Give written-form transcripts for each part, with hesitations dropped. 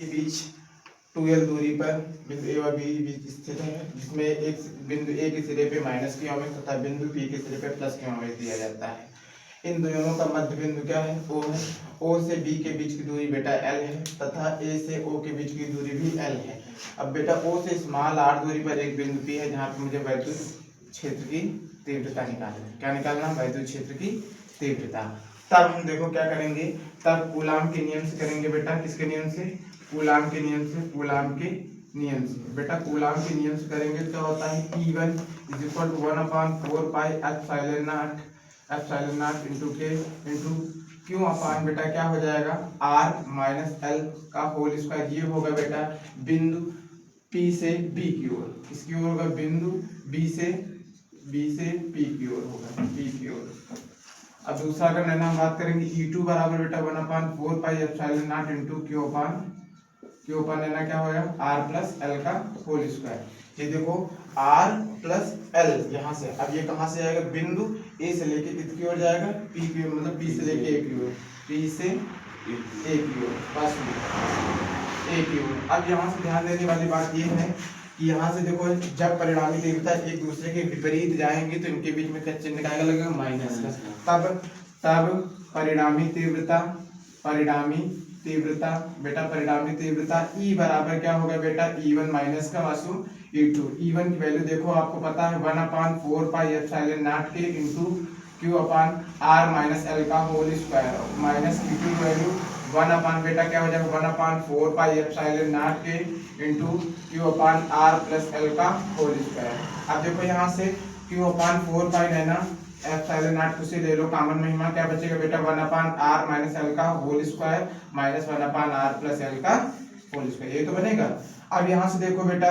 के बीच 2l दूरी पर बिंदु ए व बी बीच स्थित है, जिसमें एक बिंदु ए के सिरे पे माइनस की ओमें तथा बिंदु बी के सिरे पे प्लस की ओमें दिया जाता है। इन दोनों का मध्य बिंदु क्या है? ओ है। ओ से बी के बीच की दूरी बेटा एल है तथा ए से ओ के बीच की दूरी भी एल है। अब बेटा ओ से स्मॉल आर दूरी पर एक बिंदु पी है, जहाँ पे मुझे वैद्युत क्षेत्र की तीव्रता निकालना है। क्या निकालना? वैद्युत क्षेत्र की तीव्रता। तब हम देखो क्या करेंगे, तब कूलाम के नियम से करेंगे बेटा। किसके नियम से? कूलाम के नियम से। कूलाम के नियम से बेटा, कूलाम के नियम से करेंगे तो क्या होता है? E1 = 1/4 pi epsilon not into के इंटू क्यू अपान बेटा क्या हो जाएगा? R माइनस एल का होल स्क्वायर। ये होगा बेटा बिंदु P से B की ओर। किसकी ओर होगा? बिंदु B से P की ओर होगा, P की ओर। अब दूसरा अगर नैना हम बात करेंगे, E2 बराबर बेटा 1/4 pi epsilon not into q upon नैना क्या होगा? R प्लस एल का होल स्क्वायर। ये देखो R प्लस एल यहाँ से, अब ये कहाँ से जाएगा? बिंदु A से लेके किसकी ओर जाएगा? P की ओर, मतलब P से लेके A की ओर, P से A की ओर, बस A की ओर। अब यहाँ से ध्यान देने वाली बात ये है कि यहाँ से देखो, जब परिणामी तीव्रता एक दूसरे के विपरीत जाएंगे तो इनके बीच में क्या चिन्ह निकालने लगेगा? माइनस का। तब परिणामी तीव्रता E बराबर क्या होगा बेटा? E1 माइनस का वासु E2। E1 की वैल्यू देखो, आपको पता है 1/4 पाई एप्सिलॉन नॉट के इंटू क्यू अपान R माइनस एल का होल स्क्वायर, माइनस E2 की वैल्यू 1 अपान बेटा क्या हो जाएगा? 1/4 पाई एप्सिलॉन नॉट के इंटू क्यू अपान R प्लस एल का होल स्क्वायर। अब देखो यहाँ से क्यू अपान 4 पाई रहना, एप्सिलॉन नॉट उसे ले लो कॉमन में, यहाँ क्या बचेगा बेटा? 1/r माइनस एल का whole square minus 1/r plus L का होल स्क्वायर। ये तो बनेगा। अब यहाँ से देखो बेटा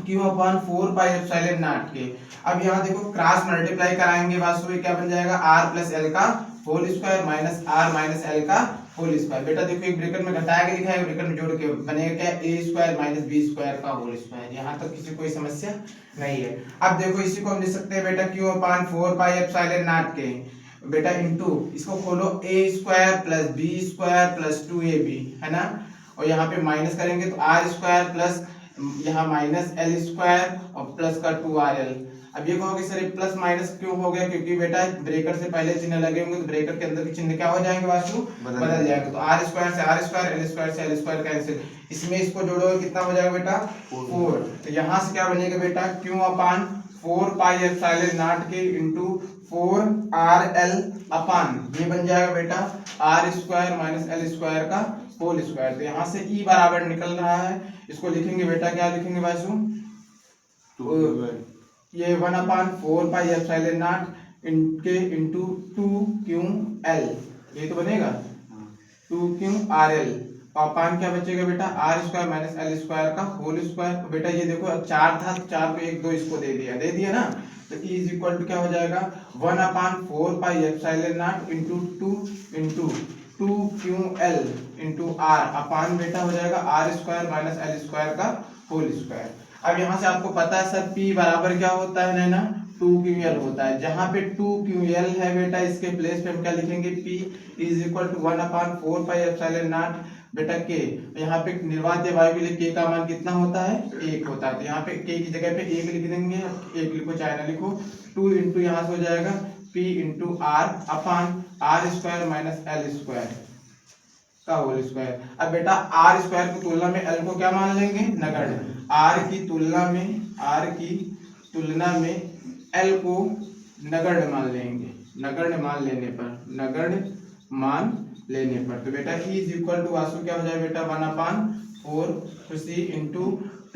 Q/4 पाई एप्सिलॉन नॉट के, अब यहाँ देखो क्रॉस मल्टीप्लाई कराएंगे, वास्तव में क्या बन जाएगा? r प्लस एल का whole square minus r minus L का होल स्क्वायर। बेटा देखो एक ब्रैकेट में घटा के लिखा है, ब्रैकेट में जोड़ के बनेगा क्या? a square minus b square का होल स्क्वायर। यहाँ तक किसी कोई समस्या नहीं है। अब देखो इसी को हम लिख सकते हैं बेटा Q/4 पाई एप्सिलॉन नॉट के बेटा इंटू, इसको खोलो, a square plus b square plus 2ab है ना, और यहाँ पे माइनस करेंगे तो r स्क्वायर प्लस यहाँ माइनस एल स्क्वायर और प्लस का 2rl। अब ये कहोगे सर ये प्लस माइनस क्यों हो गया? क्योंकि बेटा ब्रेकर से पहले चिन्ह लगे होंगे तो ब्रेकर के अंदर के चिन्ह क्या हो जाएंगे? वास्तु बदल जाएंगे। तो r स्क्वायर से r स्क्वायर, एल स्क्वायर से एल स्क्वायर कैंसिल, इसमें इसको जोड़ोगे कितना हो जाएगा बेटा? 4। तो यहाँ से क्या बनेगा बेटा? Q/4 पाई एप्सिलॉन नॉट के इंटू 4rl अपान, ये बन जाएगा बेटा r square minus L square का होल स्क्वायर। तो यहाँ से E बराबर निकल रहा है, इसको लिखेंगे बेटा, क्या लिखेंगे वासु? ये 1/4 पाई एप्सिलॉन नॉट इनके इंटू 2ql, ये तो बनेगा 2qrl। अपान क्या बचेगा बेटा? r square minus L square का होल स्क्वायर। तो बेटा ये देखो 4 था, 4 को 1 2 इसको दे दिया ना, तो E इज इक्वल टू क्या हो जाएगा? 1/4 pi epsilon not into 2ql into r अपान बेटा हो जाएगा r square minus L square का होल स्क्वायर। अब यहाँ से आपको पता है सर P बराबर क्या होता है ना? 2ql होता है। जहाँ पे 2ql है बेटा, इसके प्लेस पे हम क्या लिखेंगे? P is equal to 1/4 pi epsilon naught बेटा k। यहाँ पे निर्वात वायु के लिए k का मान कितना होता है? 1 होता है। तो यहाँ पे k की जगह पे 1 लिख देंगे, 1 लिखो चाहे ना लिखो। 2 इंटू यहाँ से हो जाएगा P इंटू r अपान r square minus L square का होल स्क्वायर। अब बेटा r स्क्वायर की तुलना में l को क्या मान लेंगे? नगण्य। r की तुलना में l को नगण्य मान लेंगे। नगण्य मान लेने पर तो बेटा E इज इक्वल टू वासु क्या हो जाए बेटा? 1/4 खुशी इंटू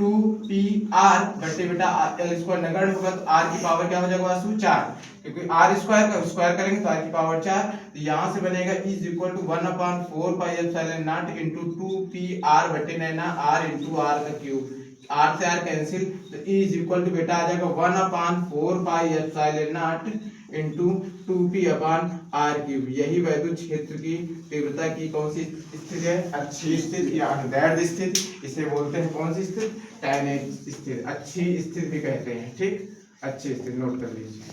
2pr बटे बेटा l स्क्वायर नगण्य होगा तो r की पावर क्या हो जाएगा वासु? 4, क्योंकि r स्क्वायर का स्क्वायर करेंगे तो r की पावर 4। तो यहाँ से बनेगा E is equal to 1/4 pi epsilon not into 2pr बटे नैना r इंटू r का क्यूब, r से r कैंसिल, तो E इज इक्वल टू बेटा आ जाएगा 1/4 pi epsilon not into 2p upon r cube. यही वैद्युत क्षेत्र की तीव्रता की कौन सी स्थिति है? अच्छी स्थिति या अनुदैर्ध्य स्थिति। इसे बोलते हैं कौन सी स्थिति? tan स्थिति, अच्छी स्थिति भी कहते हैं। ठीक, अच्छी स्थिति नोट कर लीजिए।